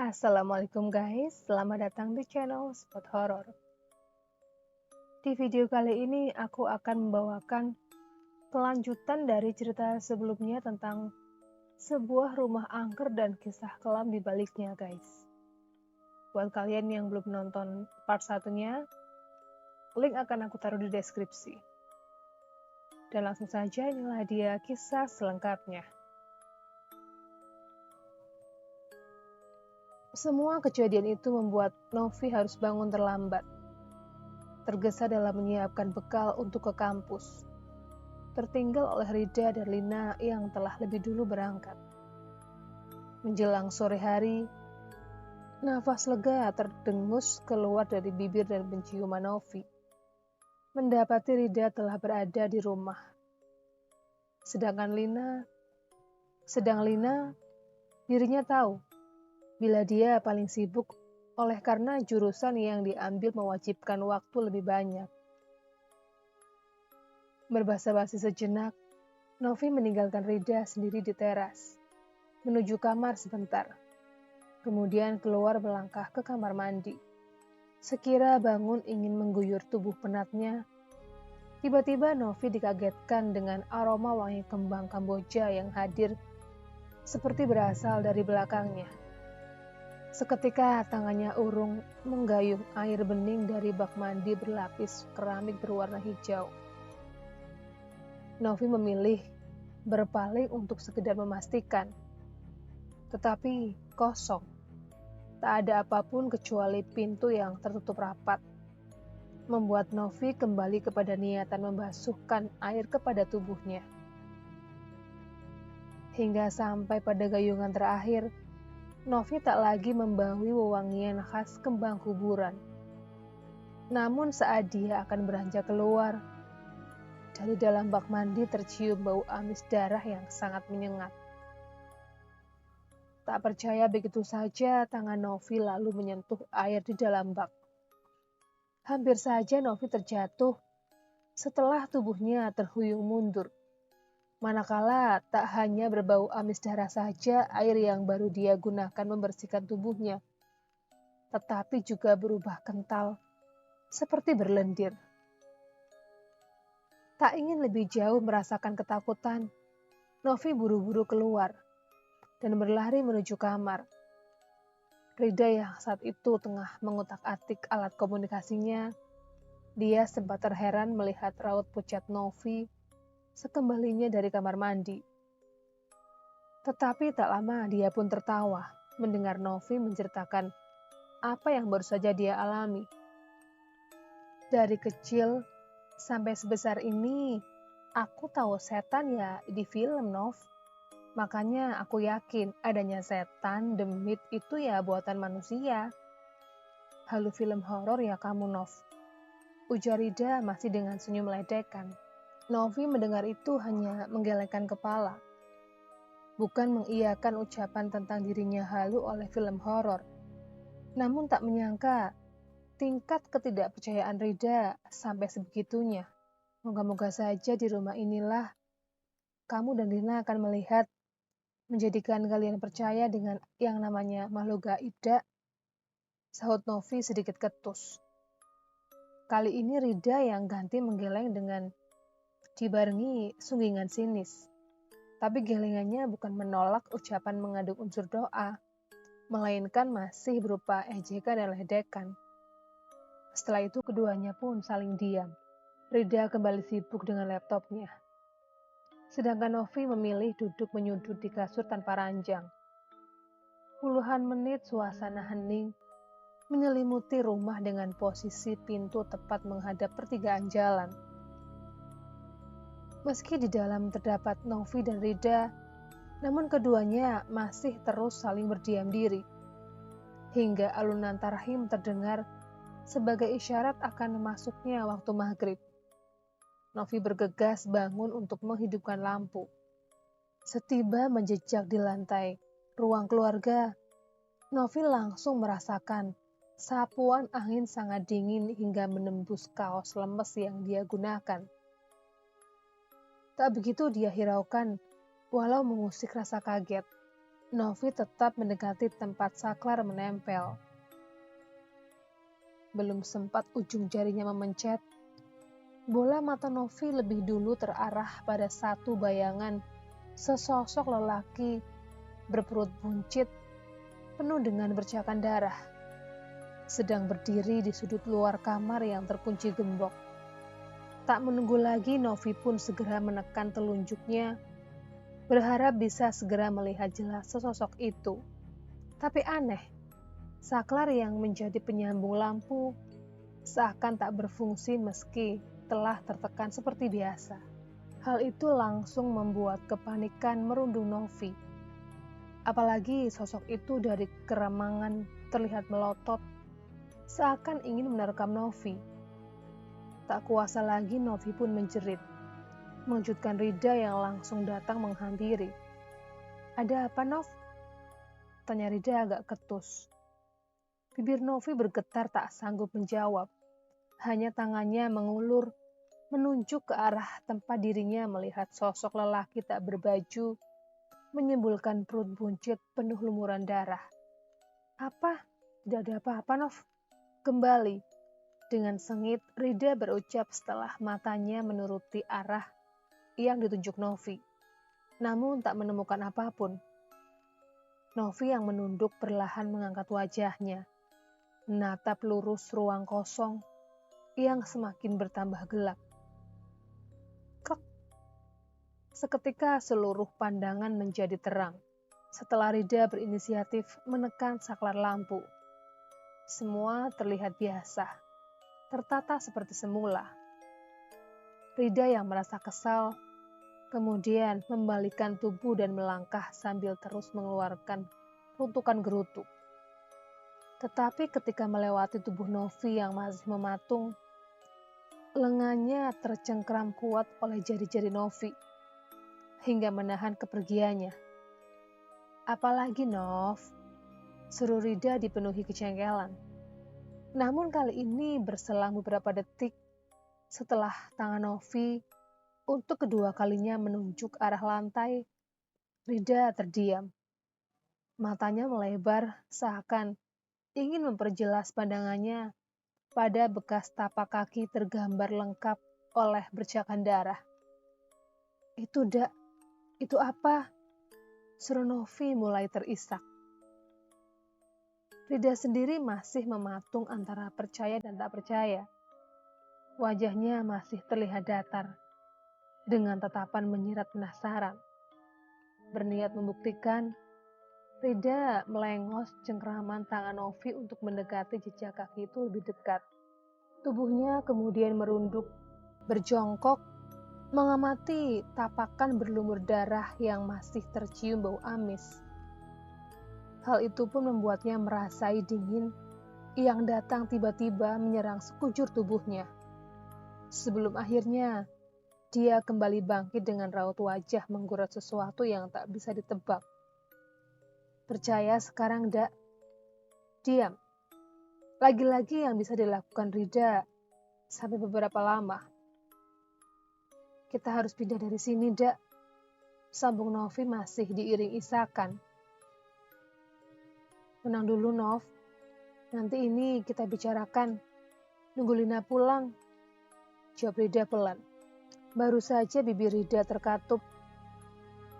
Assalamualaikum guys, selamat datang di channel Spot Horror. Di video kali ini aku akan membawakan kelanjutan dari cerita sebelumnya tentang sebuah rumah angker dan kisah kelam di baliknya guys. Buat kalian yang belum nonton part satunya, link akan aku taruh di deskripsi. Dan langsung saja inilah dia kisah selengkapnya. Semua kejadian itu membuat Novi harus bangun terlambat. Tergesa dalam menyiapkan bekal untuk ke kampus. Tertinggal oleh Rida dan Lina yang telah lebih dulu berangkat. Menjelang sore hari, nafas lega terdengus keluar dari bibir dan penciuman Novi. Mendapati Rida telah berada di rumah. Sedang Lina, dirinya tahu bila dia paling sibuk oleh karena jurusan yang diambil mewajibkan waktu lebih banyak. Berbasa-basi sejenak, Novi meninggalkan Rida sendiri di teras, menuju kamar sebentar. Kemudian keluar melangkah ke kamar mandi. Sekira bangun ingin mengguyur tubuh penatnya, tiba-tiba Novi dikagetkan dengan aroma wangi kembang Kamboja yang hadir seperti berasal dari belakangnya. Seketika tangannya urung menggayung air bening dari bak mandi berlapis keramik berwarna hijau. Novi memilih berpaling untuk sekedar memastikan. Tetapi kosong. Tak ada apapun kecuali pintu yang tertutup rapat. Membuat Novi kembali kepada niatan membasuhkan air kepada tubuhnya. Hingga sampai pada gayungan terakhir, Novi tak lagi membawi wewangian khas kembang kuburan. Namun saat dia akan beranjak keluar, dari dalam bak mandi tercium bau amis darah yang sangat menyengat. Tak percaya begitu saja tangan Novi lalu menyentuh air di dalam bak. Hampir saja Novi terjatuh setelah tubuhnya terhuyung mundur. Manakala tak hanya berbau amis darah saja air yang baru dia gunakan membersihkan tubuhnya, tetapi juga berubah kental, seperti berlendir. Tak ingin lebih jauh merasakan ketakutan, Novi buru-buru keluar dan berlari menuju kamar. Rida yang saat itu tengah mengutak-atik alat komunikasinya, dia sempat terheran melihat raut pucat Novi sekembalinya dari kamar mandi. Tetapi tak lama dia pun tertawa mendengar Novi menceritakan apa yang baru saja dia alami. Dari kecil sampai sebesar ini, aku tahu setan ya di film, Nov. Makanya aku yakin adanya setan, demit itu ya buatan manusia. Halu film horor ya kamu, Nov. Ujar Rida masih dengan senyum ledekan. Novi mendengar itu hanya menggelengkan kepala. Bukan mengiyakan ucapan tentang dirinya halu oleh film horor. Namun tak menyangka tingkat ketidakpercayaan Rida sampai sebegitunya. Moga-moga saja di rumah inilah kamu dan Lina akan melihat, menjadikan kalian percaya dengan yang namanya makhluk gaib, sahut Novi sedikit ketus. Kali ini Rida yang ganti menggeleng dengan dibarengi sunggingan sinis. Tapi gelengannya bukan menolak ucapan mengandung unsur doa, melainkan masih berupa ejekan dan ledekan. Setelah itu keduanya pun saling diam. Rida kembali sibuk dengan laptopnya. Sedangkan Novi memilih duduk menyudut di kasur tanpa ranjang. Puluhan menit suasana hening menyelimuti rumah dengan posisi pintu tepat menghadap pertigaan jalan. Meski di dalam terdapat Novi dan Rida, namun keduanya masih terus saling berdiam diri. Hingga alunan tarhim terdengar sebagai isyarat akan masuknya waktu maghrib. Novi bergegas bangun untuk menghidupkan lampu. Setiba menjejak di lantai ruang keluarga, Novi langsung merasakan sapuan angin sangat dingin hingga menembus kaos lemes yang dia gunakan. Tak begitu dia hiraukan, walau mengusik rasa kaget. Novi tetap mendekati tempat saklar menempel. Belum sempat ujung jarinya memencet, bola mata Novi lebih dulu terarah pada satu bayangan sesosok lelaki berperut buncit penuh dengan bercakan darah, sedang berdiri di sudut luar kamar yang terkunci gembok. Tak menunggu lagi, Novi pun segera menekan telunjuknya, berharap bisa segera melihat jelas sesosok itu. Tapi aneh, saklar yang menjadi penyambung lampu seakan tak berfungsi meski telah tertekan seperti biasa. Hal itu langsung membuat kepanikan merundung Novi. Apalagi sosok itu dari keremangan terlihat melotot, seakan ingin menerkam Novi. Tak kuasa lagi, Novi pun menjerit, mengejutkan Rida yang langsung datang menghampiri. "Ada apa, Nov?" tanya Rida agak ketus. Bibir Novi bergetar tak sanggup menjawab. Hanya tangannya mengulur, menunjuk ke arah tempat dirinya melihat sosok lelaki tak berbaju, menyembulkan perut buncit penuh lumuran darah. "Apa? Tidak ada apa-apa, Nov." Kembali, dengan sengit, Rida berucap setelah matanya menuruti arah yang ditunjuk Novi. Namun tak menemukan apapun. Novi yang menunduk perlahan mengangkat wajahnya, menatap lurus ruang kosong yang semakin bertambah gelap. Klek. Seketika seluruh pandangan menjadi terang setelah Rida berinisiatif menekan saklar lampu. Semua terlihat biasa, tertata seperti semula. Rida yang merasa kesal, kemudian membalikkan tubuh dan melangkah sambil terus mengeluarkan runtukan gerutu. Tetapi ketika melewati tubuh Novi yang masih mematung, lengannya tercengkram kuat oleh jari-jari Novi hingga menahan kepergiannya. "Apalagi, Nov?" seru Rida dipenuhi kejengkelan. Namun kali ini berselang beberapa detik setelah tangan Novi untuk kedua kalinya menunjuk arah lantai, Rida terdiam. Matanya melebar seakan ingin memperjelas pandangannya pada bekas tapak kaki tergambar lengkap oleh bercakan darah. "Itu, Dak, itu apa?" seru Novi mulai terisak. Rida sendiri masih mematung antara percaya dan tak percaya. Wajahnya masih terlihat datar, dengan tatapan menyirat penasaran. Berniat membuktikan, Rida melengos cengkraman tangan Novi untuk mendekati jejak kaki itu lebih dekat. Tubuhnya kemudian merunduk, berjongkok, mengamati tapakan berlumur darah yang masih tercium bau amis. Hal itu pun membuatnya merasai dingin yang datang tiba-tiba menyerang sekujur tubuhnya. Sebelum akhirnya, dia kembali bangkit dengan raut wajah menggurat sesuatu yang tak bisa ditebak. "Percaya sekarang, Dak." Diam. Lagi-lagi yang bisa dilakukan Rida sampai beberapa lama. "Kita harus pindah dari sini, Dak," sambung Novi masih diiring isakan. "Tenang dulu, Nov. Nanti ini kita bicarakan. Nunggu Lina pulang," jawab Rida pelan. Baru saja bibir Rida terkatup.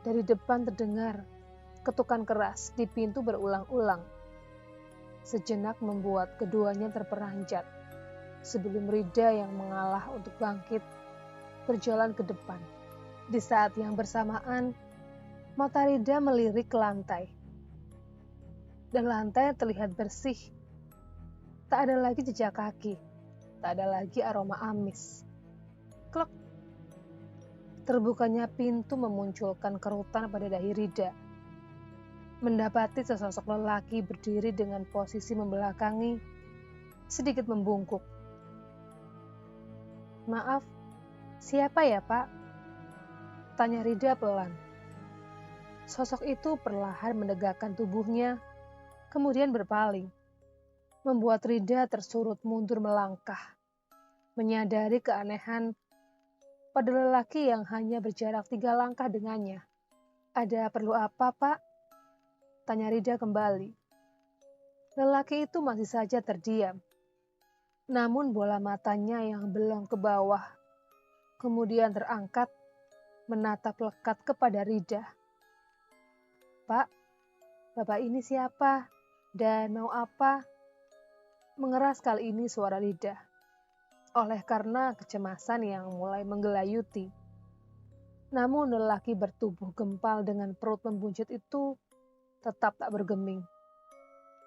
Dari depan terdengar ketukan keras di pintu berulang-ulang. Sejenak membuat keduanya terperanjat, sebelum Rida yang mengalah untuk bangkit, berjalan ke depan. Di saat yang bersamaan, mata Rida melirik ke lantai. Dan lantai terlihat bersih. Tak ada lagi jejak kaki, tak ada lagi aroma amis. Klek. Terbukanya pintu memunculkan kerutan pada dahi Rida. Mendapati sesosok lelaki berdiri dengan posisi membelakangi, sedikit membungkuk. "Maaf, siapa ya, Pak?" tanya Rida pelan. Sosok itu perlahan menegakkan tubuhnya, kemudian berpaling, membuat Rida tersurut mundur melangkah, menyadari keanehan pada lelaki yang hanya berjarak 3 langkah dengannya. "Ada perlu apa, Pak?" matanya Rida kembali. Lelaki itu masih saja terdiam. Namun bola matanya yang belum ke bawah kemudian terangkat menatap lekat kepada Rida. "Pak, Bapak ini siapa? Dan mau apa?" Mengeras kali ini suara Rida, oleh karena kecemasan yang mulai menggelayuti. Namun lelaki bertubuh gempal dengan perut membuncit itu tetap tak bergeming,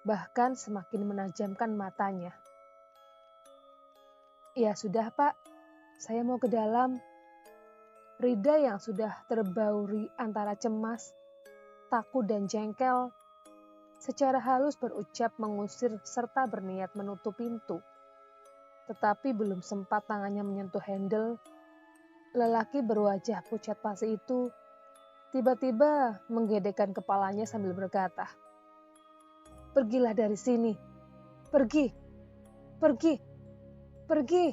bahkan semakin menajamkan matanya. "Ya sudah Pak, saya mau ke dalam." Rida yang sudah terbauri antara cemas, takut dan jengkel, secara halus berucap mengusir serta berniat menutup pintu. Tetapi belum sempat tangannya menyentuh handle, lelaki berwajah pucat pasi itu tiba-tiba menggedekkan kepalanya sambil berkata, "Pergilah dari sini, pergi, pergi, pergi."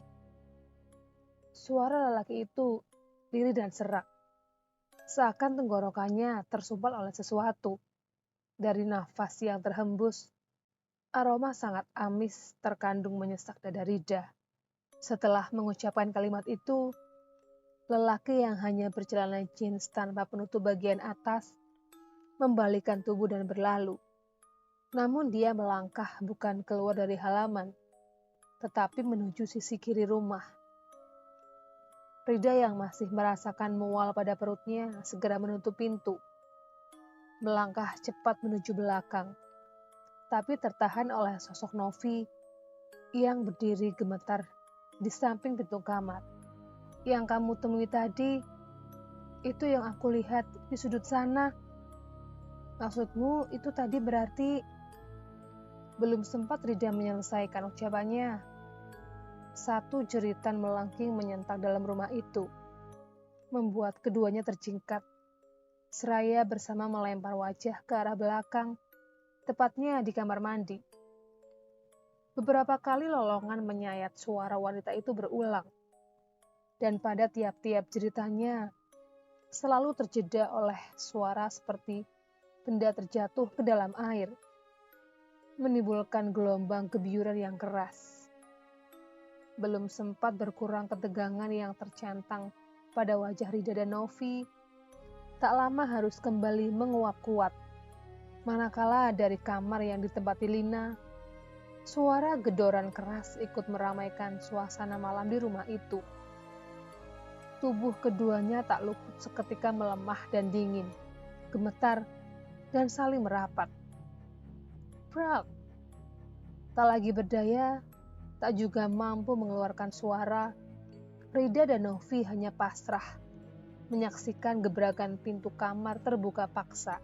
Suara lelaki itu lirih dan serak, seakan tenggorokannya tersumpal oleh sesuatu. Dari nafas yang terhembus, aroma sangat amis terkandung menyesak dada Rida. Setelah mengucapkan kalimat itu, lelaki yang hanya bercelana jeans tanpa penutup bagian atas membalikkan tubuh dan berlalu. Namun dia melangkah bukan keluar dari halaman, tetapi menuju sisi kiri rumah. Rida yang masih merasakan mual pada perutnya segera menutup pintu. Melangkah cepat menuju belakang, tapi tertahan oleh sosok Novi yang berdiri gemetar di samping pintu kamar. "Yang kamu temui tadi, itu yang aku lihat di sudut sana. Maksudmu itu tadi berarti..." Belum sempat Rida menyelesaikan ucapannya, satu jeritan melengking menyentak dalam rumah itu, membuat keduanya terjingkat. Seraya bersama melempar wajah ke arah belakang, tepatnya di kamar mandi. Beberapa kali lolongan menyayat suara wanita itu berulang, dan pada tiap-tiap jeritannya selalu terjeda oleh suara seperti benda terjatuh ke dalam air, menimbulkan gelombang gebyuran yang keras. Belum sempat berkurang ketegangan yang tercentang pada wajah Rida dan Novi, tak lama harus kembali menguap kuat. Manakala dari kamar yang ditempati Lina, suara gedoran keras ikut meramaikan suasana malam di rumah itu. Tubuh keduanya tak luput seketika melemah dan dingin, gemetar, dan saling merapat. Prak! Tak lagi berdaya, tak juga mampu mengeluarkan suara, Rida dan Novi hanya pasrah menyaksikan gebrakan pintu kamar terbuka paksa,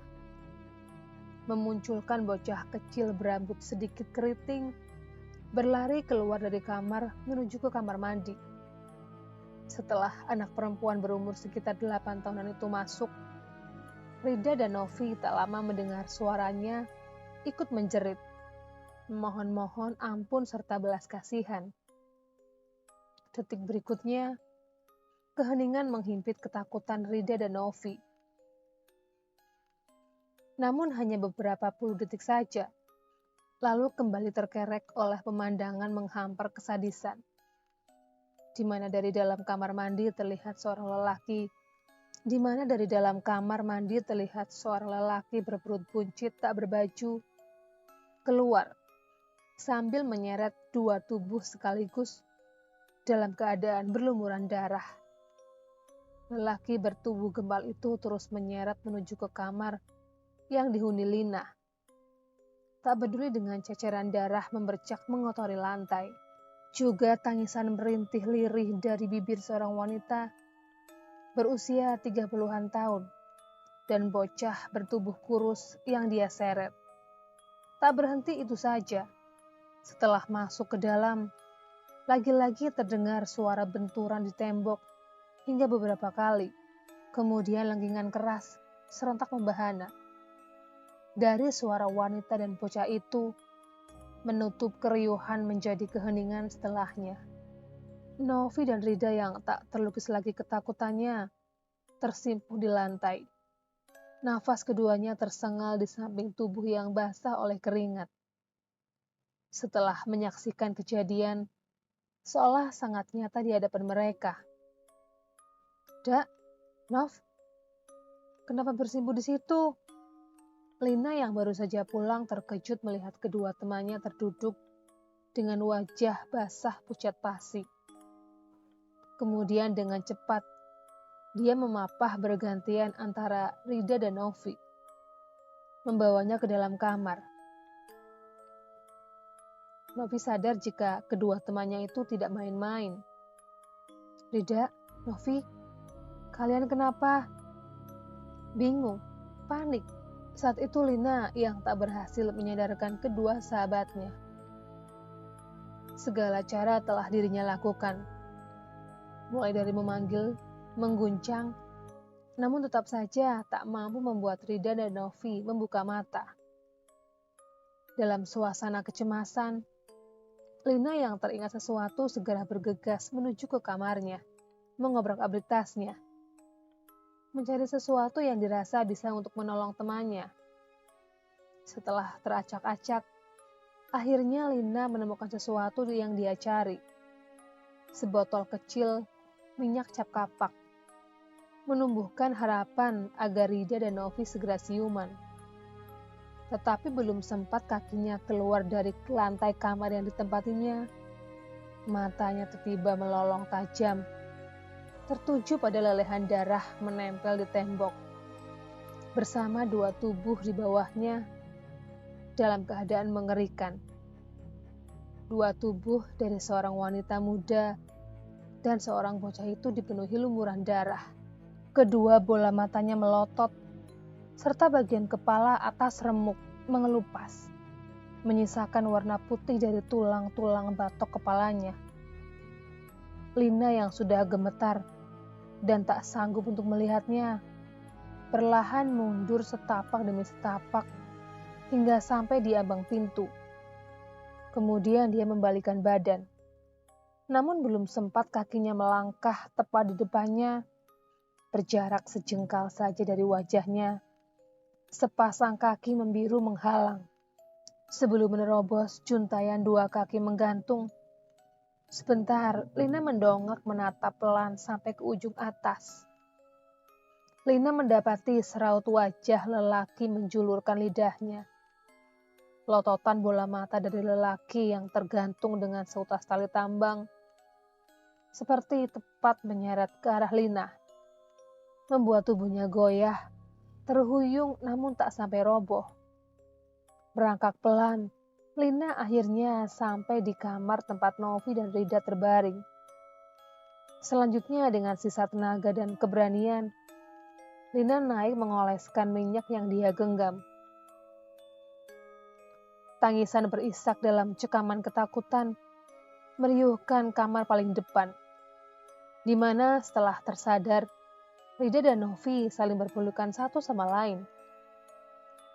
memunculkan bocah kecil berambut sedikit keriting berlari keluar dari kamar menuju ke kamar mandi. Setelah anak perempuan berumur sekitar 8 tahunan itu masuk, Rida dan Novi tak lama mendengar suaranya ikut menjerit, memohon-mohon ampun serta belas kasihan. Detik berikutnya, keheningan menghimpit ketakutan Rida dan Novi. Namun hanya beberapa puluh detik saja, lalu kembali terkerek oleh pemandangan menghampar kesadisan, di mana dari dalam kamar mandi terlihat seorang lelaki berperut buncit tak berbaju keluar sambil menyeret dua tubuh sekaligus dalam keadaan berlumuran darah. Lelaki bertubuh gembal itu terus menyeret menuju ke kamar yang dihuni Lina. Tak peduli dengan ceceran darah membercak mengotori lantai, juga tangisan merintih lirih dari bibir seorang wanita berusia 30-an tahun dan bocah bertubuh kurus yang dia seret. Tak berhenti itu saja. Setelah masuk ke dalam, lagi-lagi terdengar suara benturan di tembok hingga beberapa kali. Kemudian lengkingan keras serentak membahana. Dari suara wanita dan bocah itu menutup keriuhan menjadi keheningan setelahnya. Novi dan Rida yang tak terlukis lagi ketakutannya tersimpuh di lantai. Nafas keduanya tersengal di samping tubuh yang basah oleh keringat. Setelah menyaksikan kejadian, seolah sangat nyata di hadapan mereka. "Dak, Nov, kenapa bersimpu di situ?" Lina yang baru saja pulang terkejut melihat kedua temannya terduduk dengan wajah basah pucat pasi. Kemudian dengan cepat, dia memapah bergantian antara Rida dan Novi, membawanya ke dalam kamar. Novi sadar jika kedua temannya itu tidak main-main. "Rida, Novi, kalian kenapa?" Bingung, panik. Saat itu Lina yang tak berhasil menyadarkan kedua sahabatnya. Segala cara telah dirinya lakukan, mulai dari memanggil, mengguncang, namun tetap saja tak mampu membuat Rida dan Novi membuka mata. Dalam suasana kecemasan, Lina yang teringat sesuatu segera bergegas menuju ke kamarnya, mengobrak-abrik tasnya, mencari sesuatu yang dirasa bisa untuk menolong temannya. Setelah teracak-acak, akhirnya Lina menemukan sesuatu yang dia cari. Sebotol kecil minyak cap kapak, menumbuhkan harapan agar Rida dan Novi segera siuman. Tetapi belum sempat kakinya keluar dari lantai kamar yang ditempatinya, matanya tiba-tiba melolong tajam, tertuju pada lelehan darah menempel di tembok, bersama dua tubuh di bawahnya dalam keadaan mengerikan. Dua tubuh dari seorang wanita muda dan seorang bocah itu dipenuhi lumuran darah. Kedua bola matanya melotot, serta bagian kepala atas remuk mengelupas, menyisakan warna putih dari tulang-tulang batok kepalanya. Lina yang sudah gemetar dan tak sanggup untuk melihatnya, perlahan mundur setapak demi setapak hingga sampai di ambang pintu. Kemudian dia membalikkan badan. Namun belum sempat kakinya melangkah tepat di depannya, berjarak sejengkal saja dari wajahnya, sepasang kaki membiru menghalang. Sebelum menerobos juntayan dua kaki menggantung, sebentar Lina mendongak menatap pelan sampai ke ujung atas. Lina mendapati seraut wajah lelaki menjulurkan lidahnya. Lototan bola mata dari lelaki yang tergantung dengan seutas tali tambang seperti tepat menyeret ke arah Lina, membuat tubuhnya goyah, terhuyung namun tak sampai roboh. Merangkak pelan, Lina akhirnya sampai di kamar tempat Novi dan Rida terbaring. Selanjutnya dengan sisa tenaga dan keberanian, Lina naik mengoleskan minyak yang dia genggam. Tangisan berisak dalam cekaman ketakutan meriuhkan kamar paling depan, di mana setelah tersadar, Rida dan Novi saling berpelukan satu sama lain.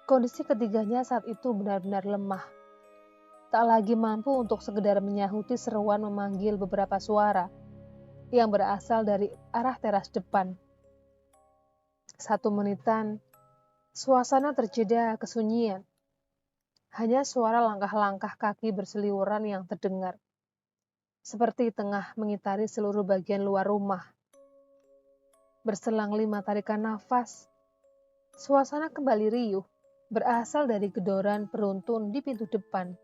Kondisi ketiganya saat itu benar-benar lemah. Tak lagi mampu untuk sekedar menyahuti seruan memanggil beberapa suara yang berasal dari arah teras depan. 1 menitan, suasana terjeda kesunyian. Hanya suara langkah-langkah kaki berseliweran yang terdengar, seperti tengah mengitari seluruh bagian luar rumah. Berselang 5 tarikan nafas, suasana kembali riuh, berasal dari gedoran beruntun di pintu depan,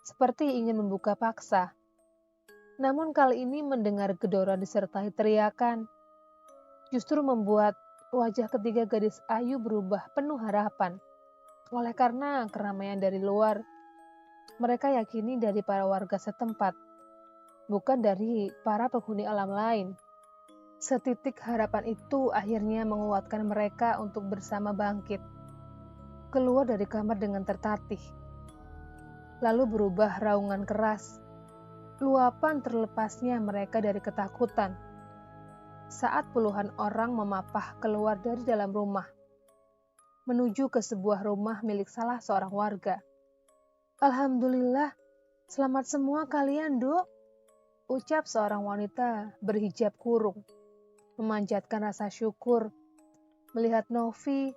seperti ingin membuka paksa. Namun kali ini mendengar gedoran disertai teriakan, justru membuat wajah ketiga gadis ayu berubah penuh harapan. Oleh karena keramaian dari luar, mereka yakini dari para warga setempat, bukan dari para penghuni alam lain. Setitik harapan itu akhirnya menguatkan mereka untuk bersama bangkit, keluar dari kamar dengan tertatih. Lalu berubah raungan keras, luapan terlepasnya mereka dari ketakutan. Saat puluhan orang memapah keluar dari dalam rumah, menuju ke sebuah rumah milik salah seorang warga. "Alhamdulillah, selamat semua kalian, Dok," ucap seorang wanita berhijab kurung, memanjatkan rasa syukur melihat Novi,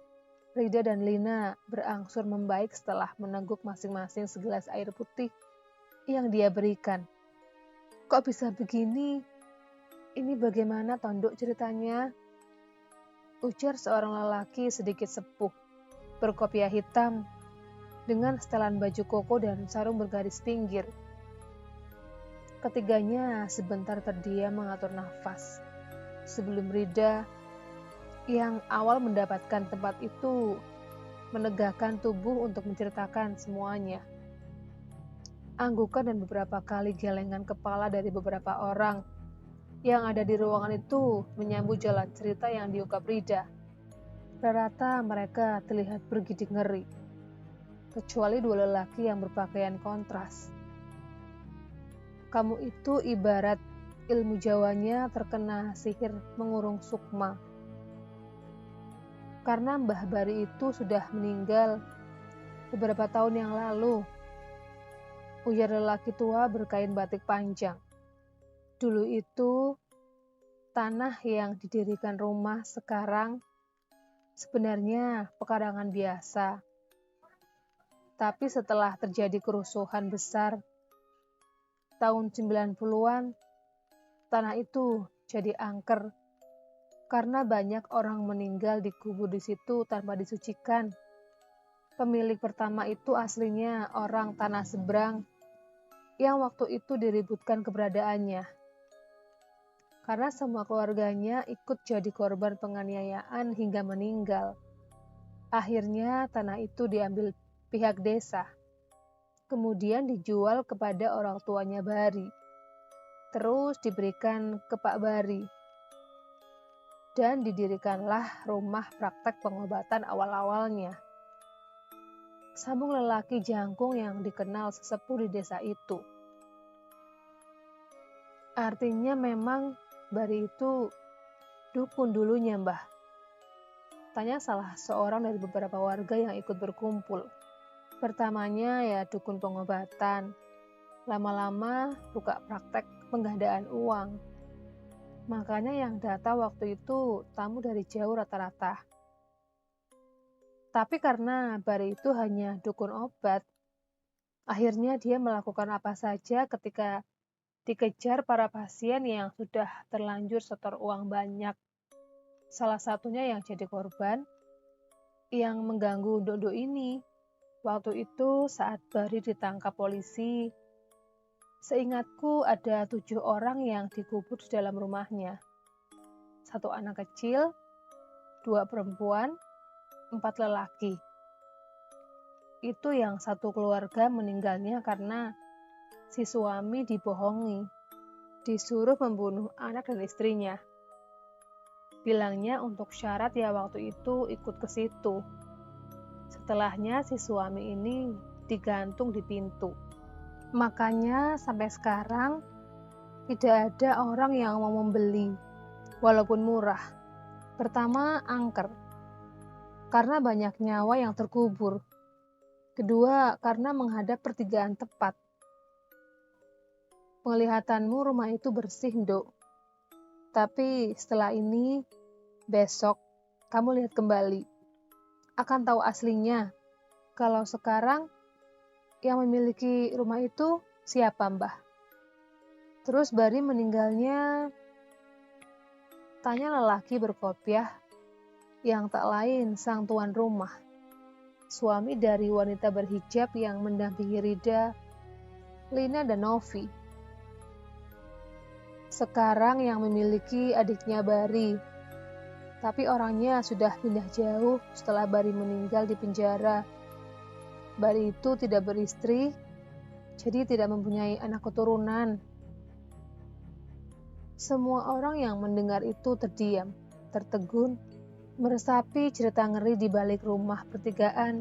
Rida dan Lina berangsur membaik setelah meneguk masing-masing segelas air putih yang dia berikan. Kok bisa begini? Ini bagaimana Tonduk ceritanya? Ujar seorang lelaki sedikit sepuh, berkopiah hitam, dengan setelan baju koko dan sarung bergaris pinggir. Ketiganya sebentar terdiam mengatur nafas, sebelum Rida yang awal mendapatkan tempat itu menegakkan tubuh untuk menceritakan semuanya. Anggukan dan beberapa kali gelengan kepala dari beberapa orang yang ada di ruangan itu menyambut jalan cerita yang diungkap Rida. Rata-rata mereka terlihat bergidik ngeri, kecuali dua lelaki yang berpakaian kontras. Kamu itu ibarat ilmu Jawanya terkena sihir mengurung sukma. Karena Mbah Bari itu sudah meninggal beberapa tahun yang lalu, ujar lelaki tua berkain batik panjang. Dulu itu, tanah yang didirikan rumah sekarang sebenarnya pekarangan biasa. Tapi setelah terjadi kerusuhan besar tahun 90-an, tanah itu jadi angker karena banyak orang meninggal dikubur di situ tanpa disucikan. Pemilik pertama itu aslinya orang tanah seberang yang waktu itu diributkan keberadaannya. Karena semua keluarganya ikut jadi korban penganiayaan hingga meninggal. Akhirnya tanah itu diambil pihak desa. Kemudian dijual kepada orang tuanya Bari. Terus diberikan ke Pak Bari. Dan didirikanlah rumah praktek pengobatan awal-awalnya. Sambung lelaki jangkung yang dikenal sesepuh di desa itu. Artinya memang Bari itu dukun dulunya, Mbah. Tanya salah seorang dari beberapa warga yang ikut berkumpul. Pertamanya ya dukun pengobatan. Lama-lama buka praktek penggandaan uang. Makanya yang datang waktu itu tamu dari jauh rata-rata. Tapi karena Bari itu hanya dukun obat, akhirnya dia melakukan apa saja ketika dikejar para pasien yang sudah terlanjur setor uang banyak. Salah satunya yang jadi korban, yang mengganggu Dodo ini. Waktu itu saat Bari ditangkap polisi, seingatku ada 7 orang yang dikubur di dalam rumahnya. 1 anak kecil, 2 perempuan, 4 lelaki. Itu yang satu keluarga meninggalnya karena si suami dibohongi, disuruh membunuh anak dan istrinya. Bilangnya untuk syarat ya waktu itu ikut ke situ. Setelahnya si suami ini digantung di pintu. Makanya sampai sekarang tidak ada orang yang mau membeli, walaupun murah. Pertama, angker, karena banyak nyawa yang terkubur. Kedua, karena menghadap pertigaan tepat. Penglihatanmu rumah itu bersih, Nduk. Tapi setelah ini, besok, kamu lihat kembali. Akan tahu aslinya. Kalau sekarang, yang memiliki rumah itu siapa, Mbah? Terus Bari meninggalnya, tanya lelaki berkopiah yang tak lain sang tuan rumah. Suami dari wanita berhijab yang mendampingi Rida, Lina dan Novi. Sekarang yang memiliki adiknya Bari, tapi orangnya sudah pindah jauh setelah Bari meninggal di penjara. Bari itu tidak beristri, jadi tidak mempunyai anak keturunan. Semua orang yang mendengar itu terdiam, tertegun, meresapi cerita ngeri di balik rumah pertigaan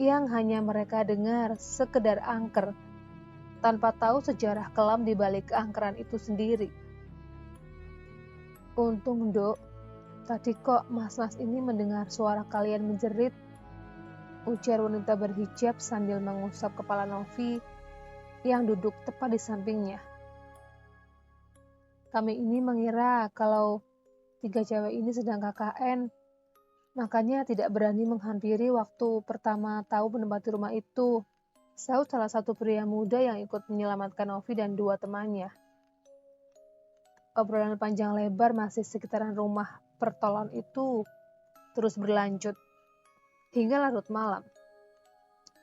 yang hanya mereka dengar sekedar angker, tanpa tahu sejarah kelam di balik keangkeran itu sendiri. Untung, Dok, tadi kok mas-mas ini mendengar suara kalian menjerit, ujar wanita berhijab sambil mengusap kepala Novi yang duduk tepat di sampingnya. Kami ini mengira kalau 3 cewek ini sedang KKN, Makanya tidak berani menghampiri waktu pertama tahu menempati rumah itu, sahut salah satu pria muda yang ikut menyelamatkan Novi dan dua temannya. Obrolan panjang lebar masih sekitaran rumah pertolongan itu terus berlanjut hingga larut malam.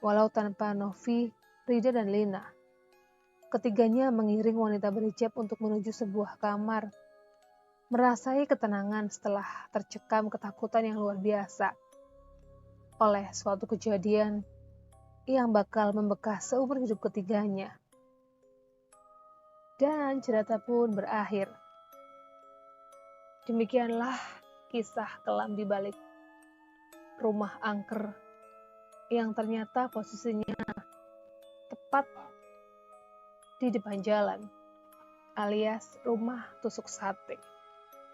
Walau tanpa Novi, Rida dan Lina. Ketiganya mengiring wanita berhijab untuk menuju sebuah kamar, merasai ketenangan setelah tercekam ketakutan yang luar biasa oleh suatu kejadian yang bakal membekas seumur hidup ketiganya. Dan cerita pun berakhir. Demikianlah kisah kelam di balik rumah angker yang ternyata posisinya tepat di depan jalan, alias rumah tusuk sate.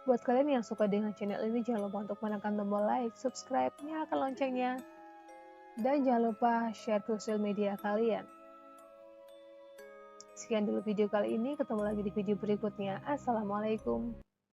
Buat kalian yang suka dengan channel ini, jangan lupa untuk menekan tombol like, subscribe, nyalakan loncengnya, dan jangan lupa share ke sosial media kalian. Sekian dulu video kali ini, ketemu lagi di video berikutnya. Assalamualaikum.